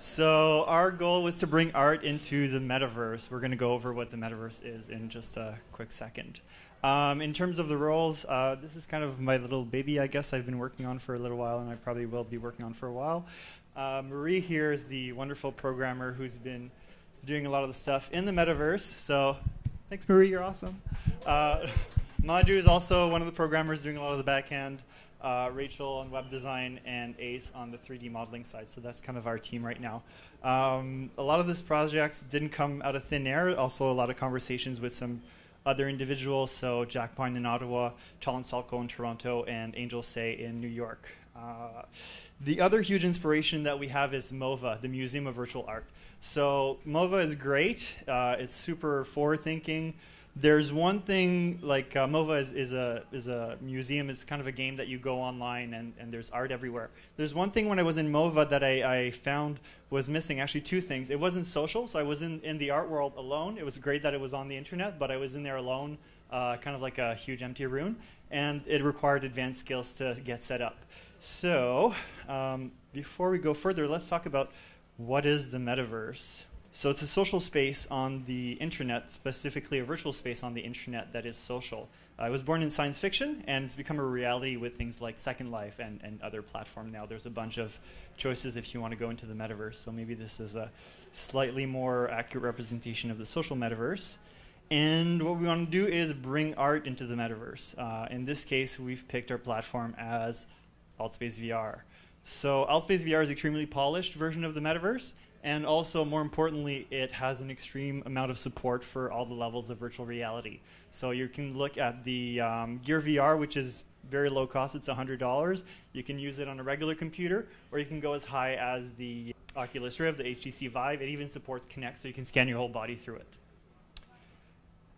So our goal was to bring art into the metaverse. We're going to go over what the metaverse is in just a quick second. In terms of the roles, this is kind of my little baby, I guess, I've been working on for a little while, and I probably will be working on for a while. Marie here is the wonderful programmer who's been doing a lot of the stuff in the metaverse. So thanks, Marie, you're awesome. Madhu is also one of the programmers doing a lot of the back end. Rachel on web design, and Ace on the 3D modeling side. So that's kind of our team right now. A lot of these projects didn't come out of thin air. Also, a lot of conversations with some other individuals. So Jack Pine in Ottawa, Chalon Salko in Toronto, and Angel Say in New York. The other huge inspiration that we have is MOVA, the Museum of Virtual Art. So MOVA is great. It's super forward-thinking. There's one thing, like MOVA is a museum. It's kind of a game that you go online and there's art everywhere. There's one thing when I was in MOVA that I found was missing, actually two things. It wasn't social, so I was in the art world alone. It was great that it was on the internet, but I was in there alone, kind of like a huge empty room, and it required advanced skills to get set up. So before we go further, let's talk about what is the metaverse. So it's a social space on the internet, specifically a virtual space on the internet that is social. I was born in science fiction, and it's become a reality with things like Second Life and other platforms now. There's a bunch of choices if you want to go into the metaverse, so maybe this is a slightly more accurate representation of the social metaverse. And what we want to do is bring art into the metaverse. In this case, we've picked our platform as Altspace VR. So Altspace VR is an extremely polished version of the metaverse. And also, more importantly, it has an extreme amount of support for all the levels of virtual reality. So you can look at the Gear VR, which is very low cost. It's $100. You can use it on a regular computer, or you can go as high as the Oculus Rift, the HTC Vive. It even supports Kinect, so you can scan your whole body through it.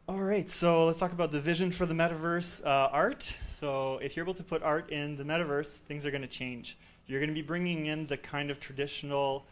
All right, so let's talk about the vision for the metaverse art. So if you're able to put art in the metaverse, things are going to change. You're going to be bringing in the kind of traditional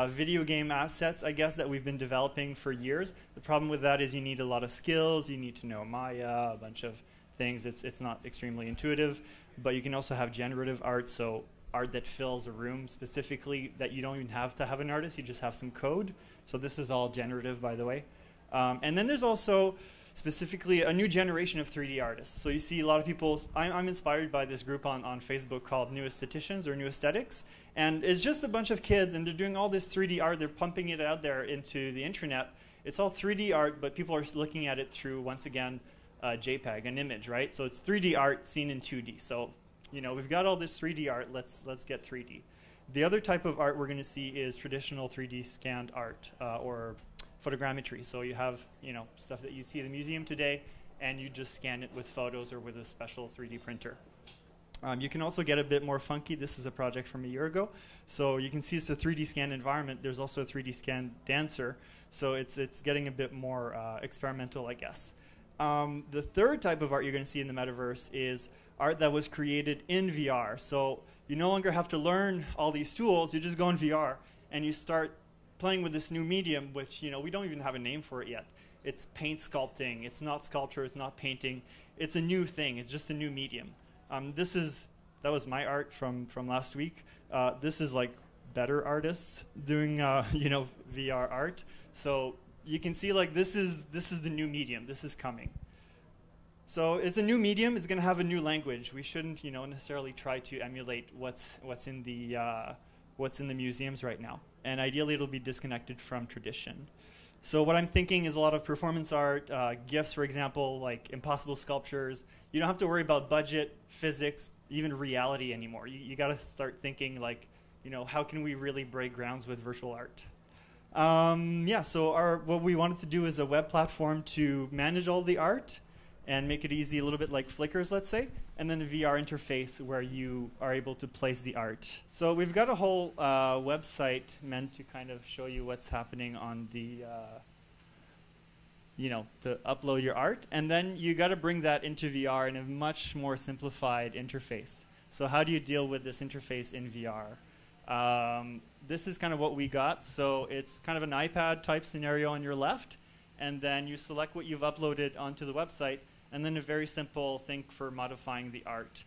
video game assets, I guess, that we've been developing for years. The problem with that is you need a lot of skills. You need to know Maya, a bunch of things. It's not extremely intuitive. But you can also have generative art, so art that fills a room specifically that you don't even have to have an artist. You just have some code. So this is all generative, by the way. And then there's also specifically a new generation of 3D artists. So you see a lot of people, I'm inspired by this group on Facebook called New Aestheticians or New Aesthetics. And it's just a bunch of kids, and they're doing all this 3D art. They're pumping it out there into the internet. It's all 3D art, but people are looking at it through, once again, JPEG, an image, right? So it's 3D art seen in 2D. So, you know, we've got all this 3D art. Let's get 3D. The other type of art we're going to see is traditional 3D scanned art or photogrammetry. So you have, you know, stuff that you see in the museum today, and you just scan it with photos or with a special 3D printer. You can also get a bit more funky. This is a project from a year ago. So you can see it's a 3D scan environment. There's also a 3D scan dancer. So it's getting a bit more experimental, I guess. The third type of art you're going to see in the metaverse is art that was created in VR. So you no longer have to learn all these tools. You just go in VR, and you start playing with this new medium, which, you know, we don't even have a name for it yet. It's paint sculpting. It's not sculpture. It's not painting. It's a new thing. It's just a new medium. That was my art from last week. This is like better artists doing you know, VR art. So you can see, like, this is the new medium. This is coming. So it's a new medium. It's going to have a new language. We shouldn't, you know, necessarily try to emulate what's in the museums right now. And ideally, it'll be disconnected from tradition. So what I'm thinking is a lot of performance art, GIFs, for example, like impossible sculptures. You don't have to worry about budget, physics, even reality anymore. You got to start thinking, like, you know, how can we really break grounds with virtual art? Yeah, so what we wanted to do is a web platform to manage all the art and make it easy, a little bit like Flickrs, let's say, and then a VR interface where you are able to place the art. So we've got a whole website meant to kind of show you what's happening on the, you know, to upload your art. And then you got to bring that into VR in a much more simplified interface. So how do you deal with this interface in VR? This is kind of what we got. So it's kind of an iPad type scenario on your left. And then you select what you've uploaded onto the website. And then a very simple thing for modifying the art.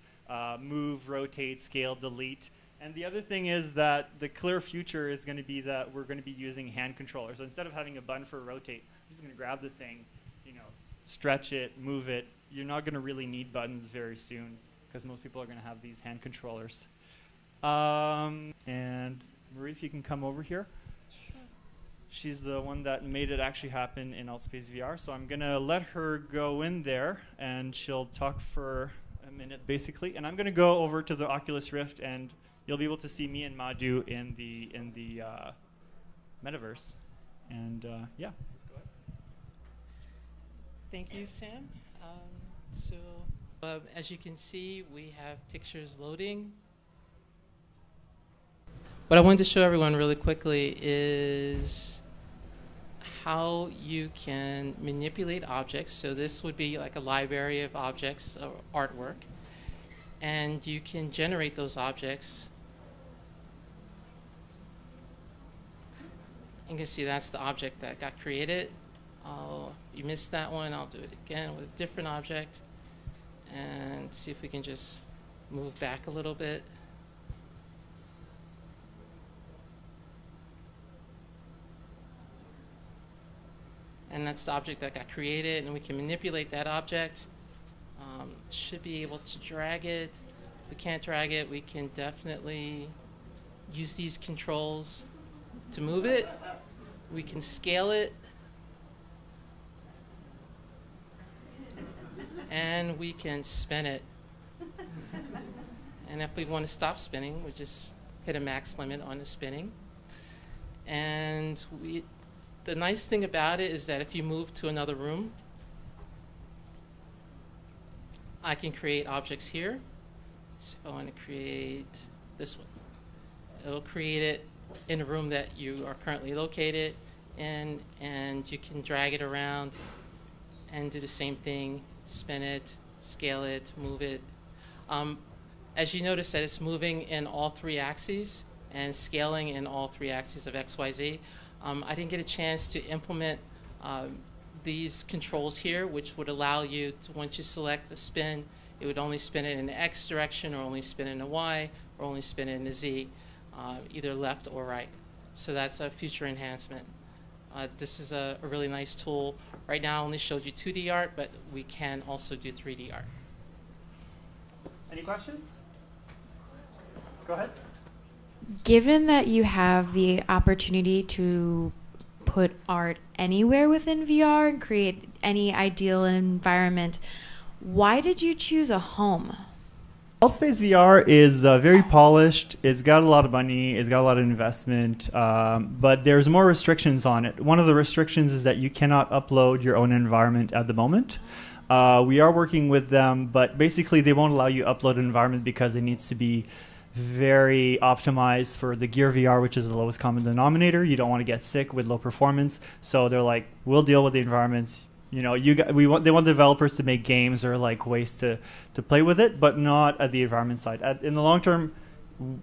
Move, rotate, scale, delete. And the other thing is that the clear future is going to be that we're going to be using hand controllers. So instead of having a button for rotate, I'm just going to grab the thing, you know, stretch it, move it. You're not going to really need buttons very soon because most people are going to have these hand controllers. And Marie, if you can come over here. Sure. She's the one that made it actually happen in Altspace VR. So I'm going to let her go in there, and she'll talk for a minute, basically. And I'm going to go over to the Oculus Rift, and you'll be able to see me and Madhu in the metaverse. And yeah, let's go ahead. Thank you, Sam. As you can see, we have pictures loading. What I wanted to show everyone really quickly is how you can manipulate objects. So this would be like a library of objects or artwork. And you can generate those objects. You can see that's the object that got created. You missed that one. I'll do it again with a different object. And see if we can just move back a little bit. And that's the object that got created, and we can manipulate that object. Should be able to drag it. If we can't drag it, we can definitely use these controls to move it. We can scale it. And we can spin it. And if we want to stop spinning, we just hit a max limit on the spinning. And the nice thing about it is that if you move to another room, I can create objects here. So I want to create this one. It'll create it in a room that you are currently located in, and you can drag it around and do the same thing. Spin it, scale it, move it. As you notice that it's moving in all three axes and scaling in all three axes of XYZ. I didn't get a chance to implement these controls here, which would allow you to, once you select the spin, it would only spin it in the X direction, or only spin it in the Y, or only spin it in the Z, either left or right. So that's a future enhancement. This is a really nice tool. Right now I only showed you 2D art, but we can also do 3D art. Any questions? Go ahead. Given that you have the opportunity to put art anywhere within VR and create any ideal environment, why did you choose a home? Altspace VR is very polished. It's got a lot of money. It's got a lot of investment, but there's more restrictions on it. One of the restrictions is that you cannot upload your own environment at the moment. We are working with them, but basically they won't allow you to upload an environment because it needs to be very optimized for the Gear VR, which is the lowest common denominator. You don't want to get sick with low performance, so they're like, we'll deal with the environments. You know, they want developers to make games or like ways to play with it, but not at the environment side. In the long term,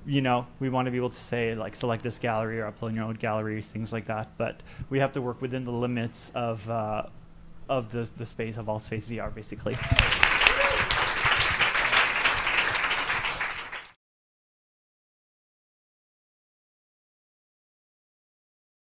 you know, we want to be able to say like select this gallery or upload your own gallery, things like that. But we have to work within the limits of the space of Altspace VR, basically.